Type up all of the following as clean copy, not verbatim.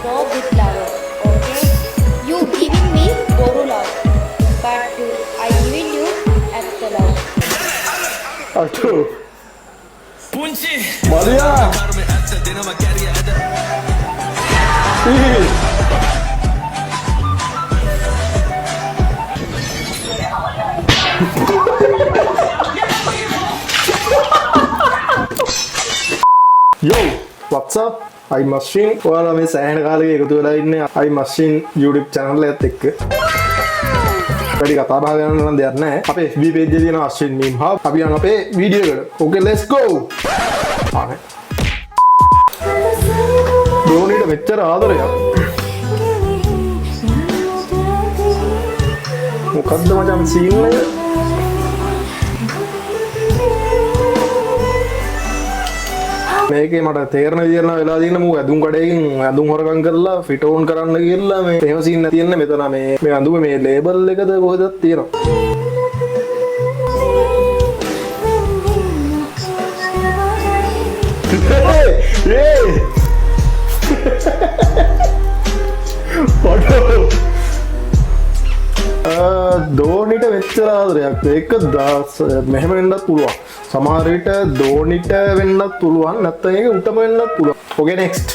so good lover. Okay? You giving me boru love, but I giving you extra love. Aduh. Maria. Ih. Yo, what's up? I Machine. ඔයාලා මේ සෑහෙන කාලෙක එකතු වෙලා ඉන්නේ I Machine YouTube channel එකත් එක්ක. වැඩි කතා බහ ගන්න නම් දෙයක් නැහැ. අපේ FB page එකේ තියෙන Ashwin Meme Hub. අපි යන අපේ වීඩියෝ එකට. Okay, let's go. ආනේ. ධෝනිට මෙච්චර ආදරයක්. මොකද්ද මචං සීන් එක? මේකේ මට තේරෙන විදියට නම් වෙලා තියෙන මූ ඇඳුම් කඩේකින් ඇඳුම් හොරකම් කරලා ෆිට ඕන් කරන්න කියලා මේ එහෙම සීන් නැති තියෙන්නේ මෙතන මේ ඇඳුමේ මේ ලේබල් එකද කොහෙද තියෙනවා. ධෝනිට මෙච්චර ආදරයක් ඒක මෙහෙම වෙන්නත් පුළුවන්. සමහර විට ධෝනිට වෙන්නත් පුළුවන් නැත්නම් ඒක උටම වෙන්නත් පුළුවන්. Okay, next.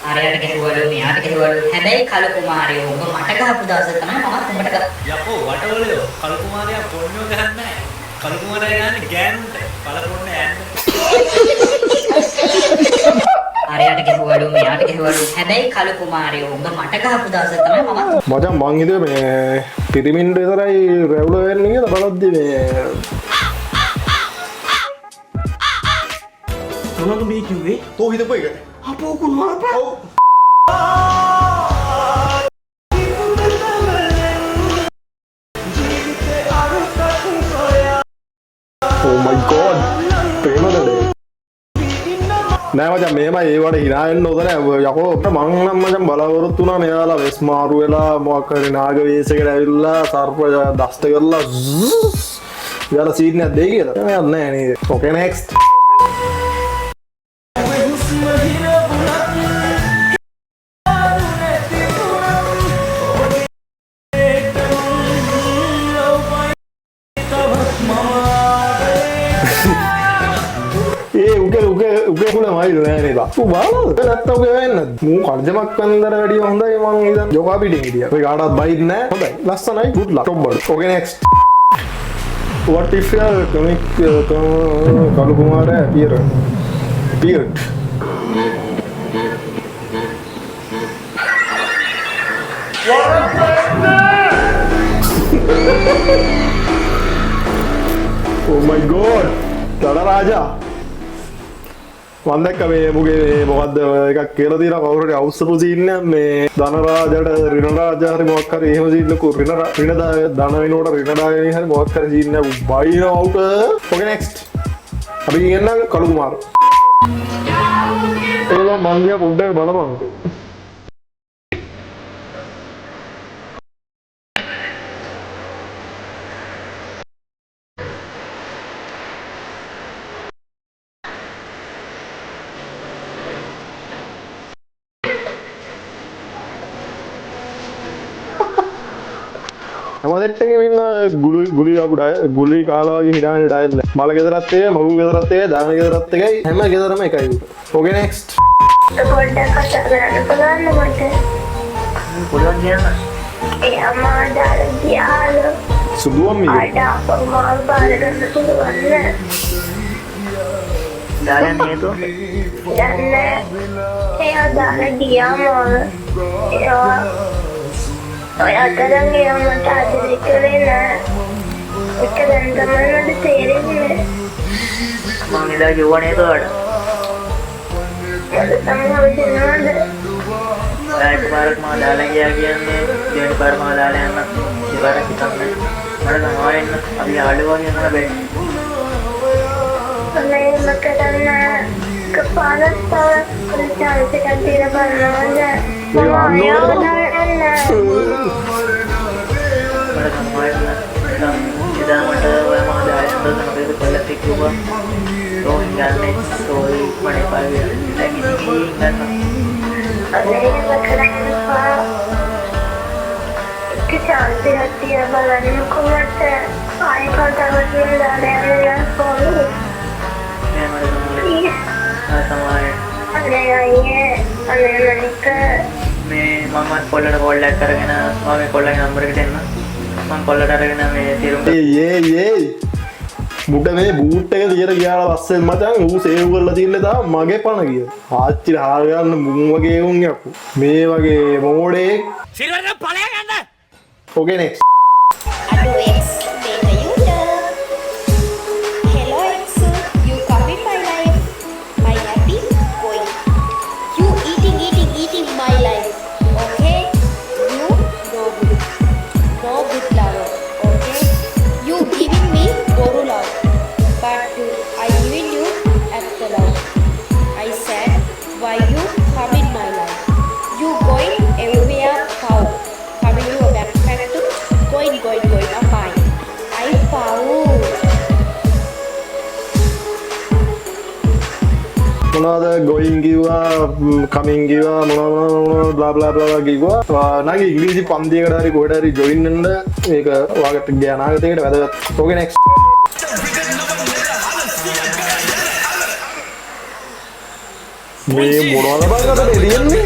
ආරයට ගෙවවලු මෙයාට ගෙවවලු හැබැයි කලු කුමාරයෝ උඹ මට ගහපු දවස තමයි මම උඹට ගහ. යකෝ වටවලයෝ කලු කුමාරයා පොන්නෝ ගහන්නේ නැහැ. කලු කුමාරයා යන්නේ ගෑනුන්ට. පළ පොන්න යන්නේ. ආරයට ගෙවවලු මෙයාට ගෙවවලු හැබැයි කලු කුමාරයෝ උඹ මට ගහපු දවස තමයි මම මචං මං හිතුවේ මේ පිරිමින්ට විතරයි රැවුල වෙන්නේ කියලා බලද්දි මේ මොනවද මේ කිව්වේ? තෝ හිතපු එක. අපෝ කුමාරයා. ඔව්. Oh my god. ප්‍රේමද නෑ මචං මේමයි ඒ වගේ hina වෙන්න ඕද නෑ යකෝ මං නම් මචං බලාපොරොත්තු වුණා මෙයාලා වෙස් මාරු වෙලා මොකක් හරි නාග වේශයකට ඇවිල්ලා සර්ප දෂ්ට කරලා යාලා සීන් එකක් දෙයි කියලා නෑ නෑ නේද. Okay, next. උගේ කුල මයිල් නෑ නේද? ඌ බාලද? නැත්තම් උගේ වෙන්නද? මූ කර්ජමක් වන්දර වැඩිය හොඳයි මං ඉතින් යෝගා පිටින් හිටියා. ඔය කාටවත් බයිත් නෑ. හොඳයි. ලස්සනයි. good luck. top ball. Okay, next. What if your comic Kalu Kumara appeared? Oh my god. Tada Raja. මම දැක්ක මේ මුගේ මොකද්ද එකක් කියලා තියෙනවා කවුරු හරි අවුස්සපු සීන් එක මේ ධනරාජට රිනරාජා හරි මොකක් හරි එහෙම සීන් එකක් රින ධන වෙනකොට රිනරාජා හරි මොකක් හරි සීන් එකක් බයින අවුට්. Okay, next. අපි කියන්නම් කලු කුමාර. ඒක මං ගියා පොඩ්ඩක් බලපන්. හැමදෙට්ට එකේ ඉන්න ගුලි කාලා වගේ හිටාගෙන ඩයල් මල ගෙදරත් එකයි මගු ගෙදරත් එකයි දාන ගෙදරත් එකයි හැම ගෙදරම එකයි. Okay, next. පොඩ්ඩක් කතා කරන්න පුළුවන් මට? පුළුවන් කියන්න. ඒ අම්මා දාලා ගියාලු. සුදුවම් මේ. ආඩ අප්පා බාර ගන්න පුළුවන් නෑ. දායන් හේතුව? යන්නේ. එයා දාලා ගියා මොකද? එයා ඔය අතරම ගියා මට ආදරේ කරේ නෑ. ඒක දැන් තමයි මට තේරෙන්නේ. මං ඉඳලා කිව්වා නේද ඔයාලට? මට තමයි හිතෙන්නේ. ඔයාලට පාරක් මම දාලා ගියා කියන්නේ දෙවෙනි පාර මම දාලා යන්න දෙපාරක් හිතන්නේ. මට තමයි එන්න අපි යාළුවා කියන බෑ. අනේ මට දැන් කපාලත් තව chance එකක් දීලා බලන්න. මම ආයෙත් මට ඔය මම දාලා යන්න මොකද කොල්ලෙක් කිව්වා. රෝහින් ගන්නේ සෝයි මඩේ පාවිලා. අනේම කරන්නපා එක චාන්සයක් තියලා බලන්නකො මට ආයෙ කතාවක් කියලා දාලා යන්න ඕනේ නෑ මට තමයි අනේ අයියේ අනේ මනික මේ මම කොල්ලට කෝල් එකක් කරගෙන මම මේ කොල්ලගේ නම්බර් එකට එන්න මම කොල්ලට අරගෙන මේ තිරුම් ඒ මුට මේ බූට් එක තියලා ගියාලා පස්සේ මචං ඌ සේව් කරලා තියන්නේ තා මගේ පණ ගිය. ආච්චි හාර ගන්න මුන් වගේ උන් යකෝ. මේ වගේ මොඩේ සිල්වර් ඵලය ගන්න. Okay next. Hello X, data user. Hello X, you come in my life. My happy going. You eating my life. Okay? You no good lover. Okay? You giving me boru love, but I giving you after love. I said, why you come in my life? You going everywhere foul. Coming you backpack to going up fine. I foul. මොනවාද going කිව්වා coming කිව්වා මොනවා blah blah blah කිව්වා. නාගේ ඉංග්‍රීසි පන්තියකට හරි කොහෙට හරි join වෙන්න මේක ඔයාලට ඥානාගතයකට වැදගත්. Okay next. මේ මොනවද බලන්නද දෙන්නේ?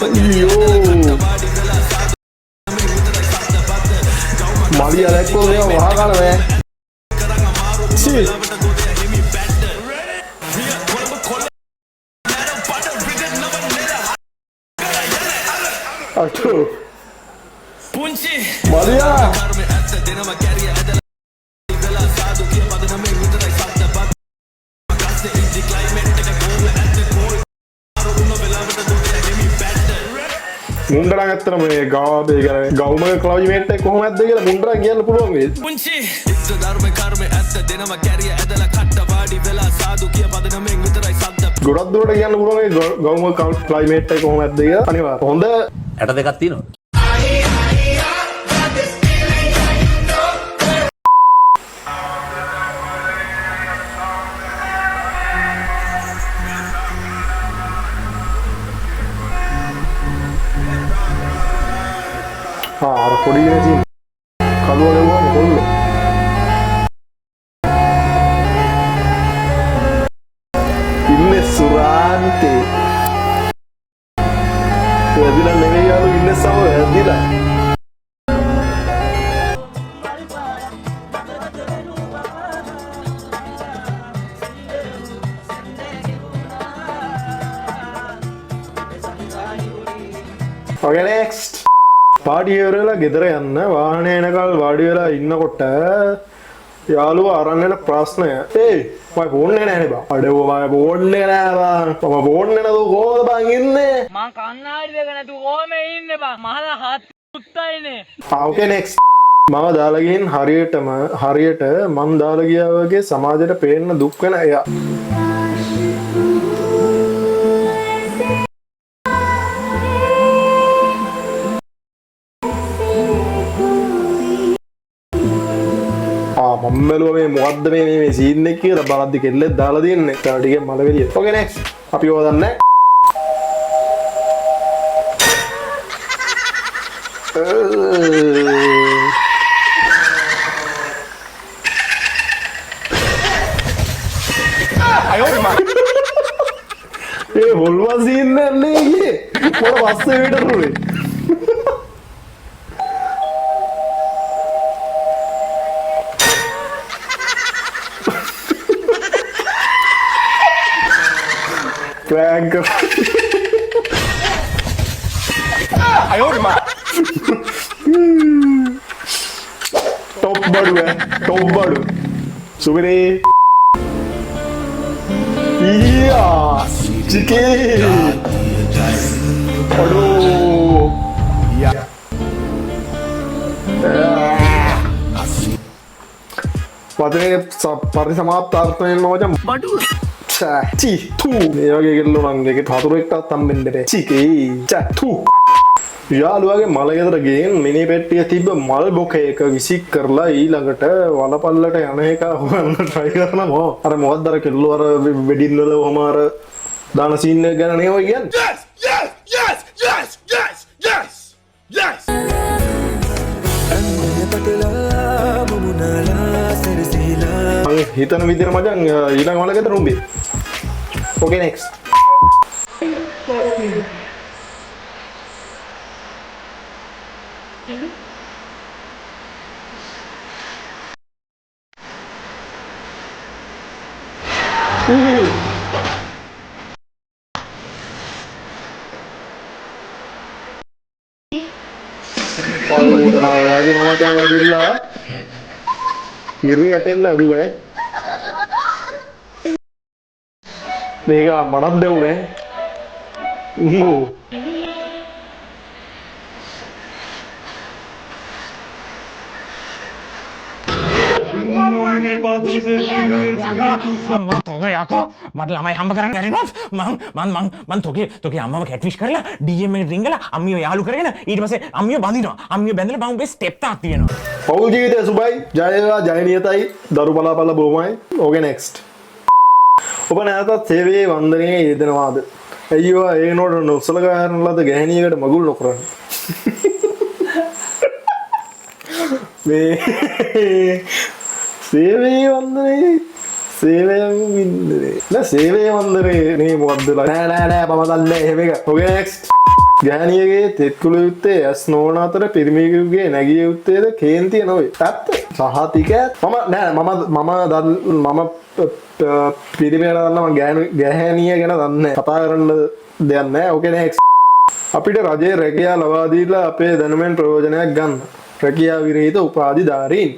අයියෝ. මාලියා ලැක්කෝ මේ වහා ගන්න බෑ. සී. අච්චෝ. මාලියා. මුන්ඩරන් ඇත්තට මේ ගාබේ කියන්නේ ගෞමක ක්ලව්මේට් එක කොහොමද කියලා මුන්ඩරන් කියන්න පුළුවන් වේද? පුංචි ඉස්ස ධර්ම කර්ම ඇත්ත දෙනම කැරිය ඇදලා කට්ට වාඩි වෙලා සාදු කිය පදනමෙන් විතරයි සද්ද. ගොඩක් දුරට කියන්න පුළුවන් මේ ගෞමක ක්ලව්මේට් එක කොහොමද කියලා අනිවාර්ය. හොඳ ඇට දෙකක් තියෙනවා. අර පොඩි ඉරදී කළුව ලැබුවම කොල්ල ඉන්නේ සුරාන්තේ එදිලා නෙවෙයි යාළු ඉන්නේ සම එදිලා Okay next. පාඩිය ඉවරලා ගෙදර යන්න වාහනේ එනකල් වාඩි වෙලා ඉන්නකොට යාළුවා අරන් එන ප්‍රශ්නය ඒ මම ෆෝන් එක නෑනේ බා අඩෝ මම ෆෝන් එක නෑ බා මම ෆෝන් එක නෑ කොහොමද බං ඉන්නේ මං කන්නාඩි දෙක නැතුව කොහොම ඉන්නේ බං මහලා හත් පුත්තයිනේ okay next මම දාලා ගින් හරියට මම දාලා ගියා වගේ සමාජයට පේන්න දුක් වෙන එයා මම බැලුවා මේ මොකද්ද මේ සීන් එක කියලා බලද්දි කෙල්ලෙක් දාලා දෙන්නේ. ඊට ටිකේ මල වෙලිය. Okay next. අපි ඕවා දන්නේ. අයෝරි ඒ හොල්වා සීන් නෑ ගියේ. මොන පස්සේ විතරනේ. Prank. Ayorma. Top badu. Subire. Iya. Chicken. Aduh. Ya. Padahal පරිසමාප්තාර්ථයෙන් මචං බඩු චි තු මේ වගේ කෙල්ලෝ නම් දෙකේ හතුරෙක්ටත් හම්බෙන්න බෑ චිකේ චතු යාළුවාගේ මල ගෙදර ගෙන් මිනි පෙට්ටිය තිබ්බ මල් බොකේක විසික් කරලා ඊළඟට වලපල්ලට යන එක හොයන්න try කරනවා අර මොකද්ද අර කෙල්ලෝ අර වෙඩින් වල ඔහම අර දාන සීන් එක ගැන නේ ඔය කියන්නේ yes හිතන විදිහට මචං ඊළඟ වලකට රුම්බේ. Okay next. lagi mama jangan gila kiri atin lah gue මේක මනක් දෙවුනේ මට ළමයි හම්බ කරන්න ඇරිනොත් මං තෝගේ අම්මව කැට්ෆිෂ් කරලා DM එකට රින්ගලා අම්මිව යාළු කරගෙන ඊට පස්සේ අම්මිව බඳිනවා අම්මිව බැඳලා මම උඹේ ස්ටෙප් තාක් තියෙනවා පෞල් ජීවිතය සුබයි ජයවා ජයනියතයි දරු බලාපල්ල බොමයි ඕකේ නෙක්ස්ට් ඔබ නැවතත් සේවයේ වන්දනයේ යෙදෙනවාද අයියෝ ඒ නෝඩ නොසලකා හරින ලද ගැහණියකට මගුල් නොකරන්න මේ සේවයේ වන්දනයේ සේවයෙන් වින්දනේ නෑ සේවයේ වන්දනේ නේ මොකද්ද නෑ මම දන්නේ එහෙම එක ඕකේ නෙක්ස්ට් ගැහණියගේ තෙත්කුළු යුත්තේ ඇස් නොවන අතර පිරිමියෙකුගේ නැගිය යුත්තේද කේන්තිය නොවේ ඇත්ත සහතික මම පිරිමියට දන්නවා ගැහණිය ගැන දන්නේ කතා කරන්න දෙයක් නෑ ඕකේ නෙක්ස්ට් අපිට රජයේ රැකියාව ලබා දීලා අපේ දැනුමෙන් ප්‍රයෝජනයක් ගන්න රැකියාව විරහිත උපාධිධාරීන්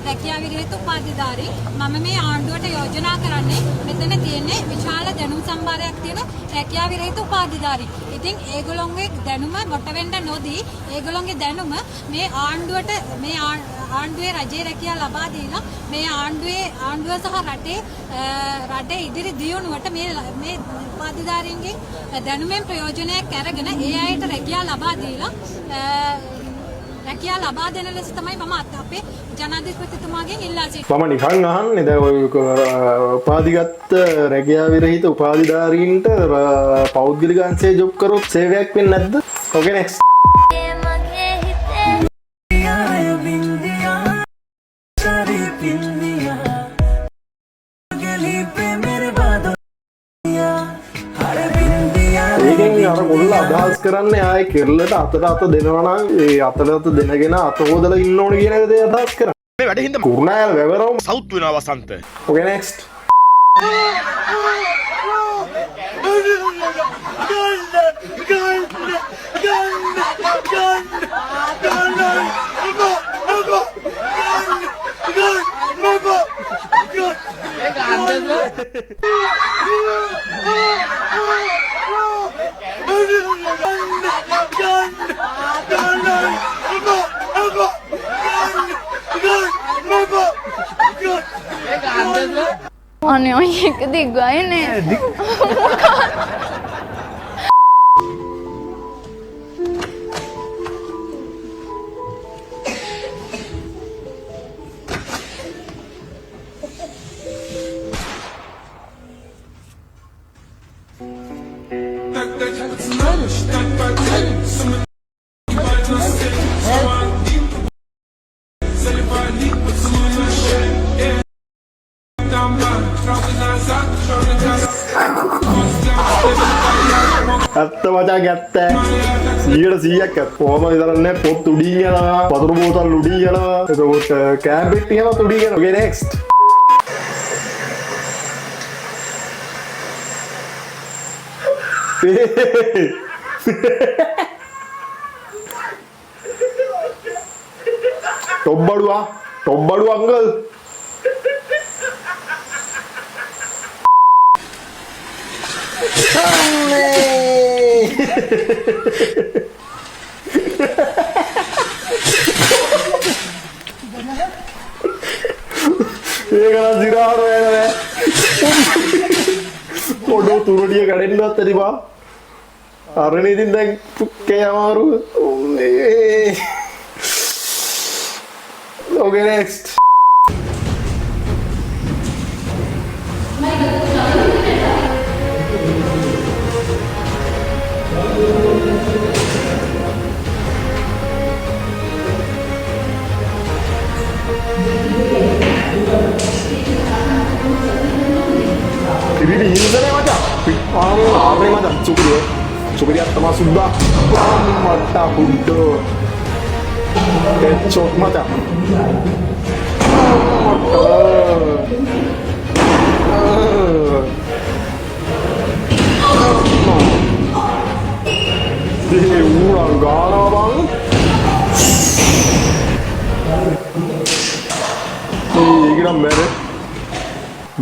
රැකියාව විරහිත උපාධිධාරී මම මේ ආණ්ඩුවට යෝජනා කරන්නේ මෙතන තියෙන්නේ විශාල දැනුම් සම්භාරයක් තියෙන රැකියාව විරහිත උපාධිධාරී. ඉතින් ඒගොල්ලෝගේ දැනුම කොට වෙන්න නොදී ඒගොල්ලෝගේ දැනුම මේ ආණ්ඩුවට මේ ආණ්ඩුවේ රජයේ රැකියාව ලබා දීලා මේ ආණ්ඩුව සහ රටේ ඉදිරි දියුණුවට මේ උපාධිධාරීන්ගේ දැනුමෙන් ප්‍රයෝජනයක් අරගෙන ඒ අයට රැකියාව ලබා දීලා රැකියාව ලබා දෙන ලෙස තමයි මම අපේ ජනාධිපතිතුමාගෙන් ඉල්ලා සිටින්නේ. මම නිකන් අහන්නේ දැන් ඔය උපාධිගත රැකියාව විරහිත උපාධිධාරීන්ට පෞද්ගලික අංශයේ ජොබ් කරොත් සේවයක් වෙන්නේ නැද්ද? ඕකේ නෙක්ස්ට්. අර මුල්ල අදහස් කරන්නේ ආයේ කෙරළට අතට දෙනවා නම් ඒ අතට දෙනගෙන අත හොදලා ඉන්න ඕනේ කියන දේ අදහස් කරන්නේ. මේ වැඩ හින්දා කුරුණෑගල වැවරවම සවුත් වෙනවා වසන්ත. ඕකේ නෙක්ස්ට්. අනේ ඔය එක දිග්ගයි නේ ඇත්ත මචං ඇත්ත 100%ක් ඇත්ත කොහොම විතරන්නේ පොත් උඩින් යනවා වතුර බෝතල් උඩින් යනවා එතකොට කෑම් පෙට්ටියම උඩින් යනවා ඕකේ නෙක්ස්ට් තොබ්බඩු අංකල් ඒකලා සිරාර වෙනනේ පොඩෝ තුරඩිය කඩෙන්නවත් ඇතිබා අරනේ ඉතින් දැන් පුක්කේ අමාරු ඕකේ next sudah mata hudo headshot mata ulang gana bang ini mere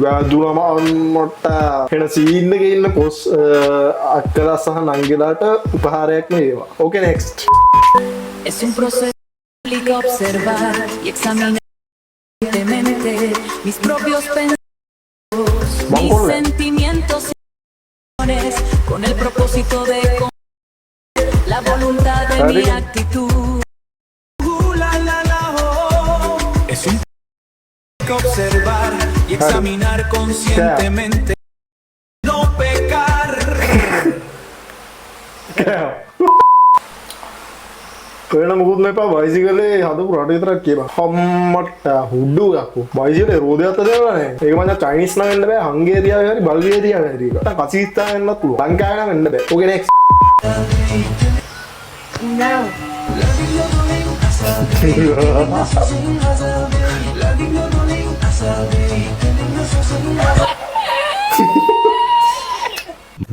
වැදුනම අම්මට එන සීන් එකේ ඉන්න පොස් අක්කලා සහ නංගිලාට උපහාරයක් වේවා. ඕකේ next. Es un proceso que implica observar y examinar mente mis propios pensamientos, mis sentimientos y emociones con el propósito de la voluntad de mi actitud. Es un observar y examinar conscientemente, no pecar. කේන මුකුත් නැපා බයිසිකලේ හදපු රට විතරක් කියපන්. හම්මට හුඩු යකෝ. බයිසිකලේ රෝදයක් හදේවනේ. ඒක මම Chinese නම් වෙන්න බෑ. හංගේරියාවේ හරි බල්ගේරියාවේ හරි ඒක. කසිස්තාන් වෙන්නත් පුළුවන්. ලංකාවේ නම් වෙන්න බෑ. ඕකේ නෙක්ස්ට්.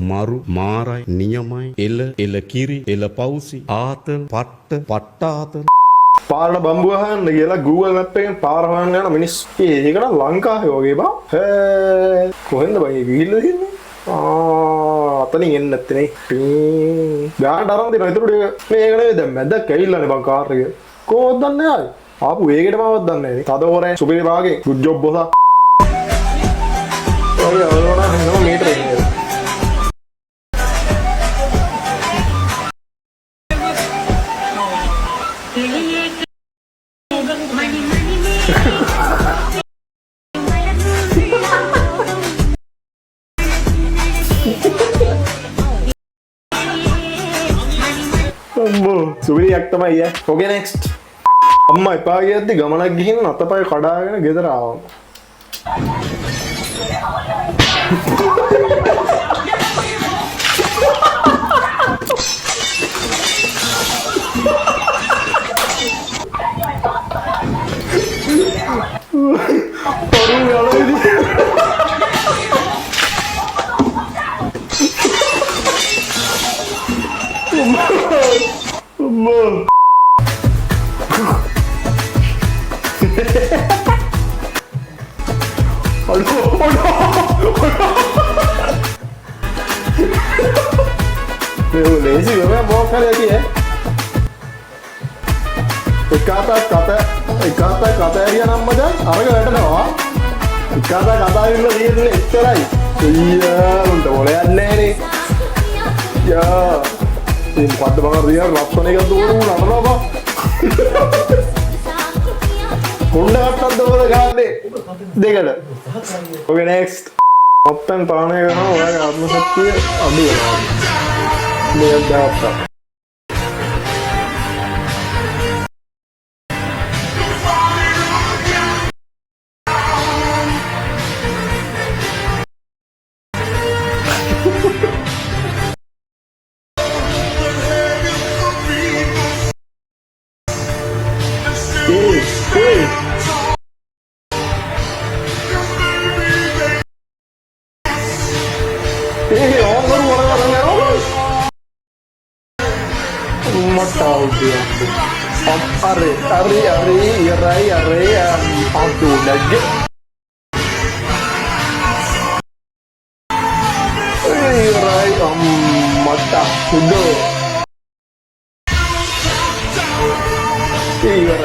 මරු මාරයි නියමයි එල එල කිරි එල පවුසි ආතල් පට්ට පට්ටාතල් පාරට බම්බු අහන්න කියලා Google Map එකෙන් පාර හොයන්න යන මිනිස්සු. ඒක නම් ලංකාවේ වගේ බා. කොහෙන්ද බයි ගිහිල්ලා තියෙන්නේ? අතනින් එන්න නැත්තේ නේ. ගානට අරන් දෙනවා. ඒතකොට මේක නෙවෙයි දැන් මැදක් ඇවිල්ලානේ බං කාර් එක. කොහොමද දන්නේ ආයි? ආපු වේගෙට මමවත් දන්නේ නැහැ. තද හොරේ සුපිරි රාගේ good job බොසා. ඔය අරවන නෝ මීටර එන්නේ. සුවිරියක් තමයි ඈ. ඔකේ නෙක්ස්ට්. අම්මා එපා කියද්දි ගමනක් ගිහින් අතපය කඩාගෙන ගෙදර ආවා. තරුණ ගලවේදී ලේසි වෙම මොකක් හරි ඇති ඈ. එකකට කතා ඇරියා නම් මචං අරක වැටෙනවා. එකකට කතා ඉන්න තියෙන්නේ එච්චරයි. අයියා උන්ට මොලයක් නැහැ නේ. යා මේ පද්ද බං රියල් රප්සන එකක් දුවන නටනවා බා. කොණ්ඩ කට්ටක් දවල ගාන්නේ දෙකට. ඔකේ නෙක්ස්ට්. ඔප්පෙන් පානය කරනවා ඔයාගේ ආත්ම ශක්තිය අඩු වෙනවා. මේක දාප්පා. Aduh, nugget. Right, mata sudah. Iya.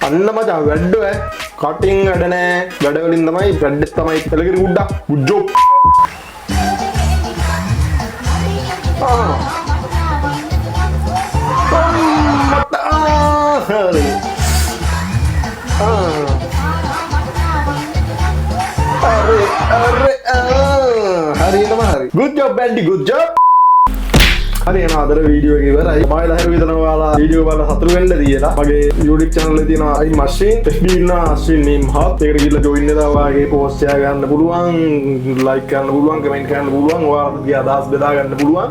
අන්න මචං වැඩ කටින් වැඩ නෑ වැඩ වලින් තමයි බ්‍රෙඩ් තමයි පෙළගිරි උඩක් good job hari good job Bandy good job හරි එහෙනම් අදට වීඩියෝ එක ඉවරයි. මම ලහර විතර ඔයාලා වීඩියෝ බලලා සතුටු වෙන්න දීලා මගේ YouTube channel එකේ තියෙන අයි මැෂින් FB ඉන්න අස්වින් නීම් හත් ඒකට ගිහලා join වෙලා ඔයාගේ post එක ගන්න පුළුවන්, like කරන්න පුළුවන්, comment කරන්න පුළුවන්, ඔයාලගේ අදහස් බෙදා ගන්න පුළුවන්.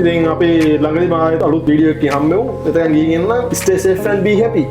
ඉතින් අපි ළඟදී මම අලුත් වීඩියෝ එකකින් හම්බෙමු. එතකන් ගිහින් එන්න. Stay safe and be happy.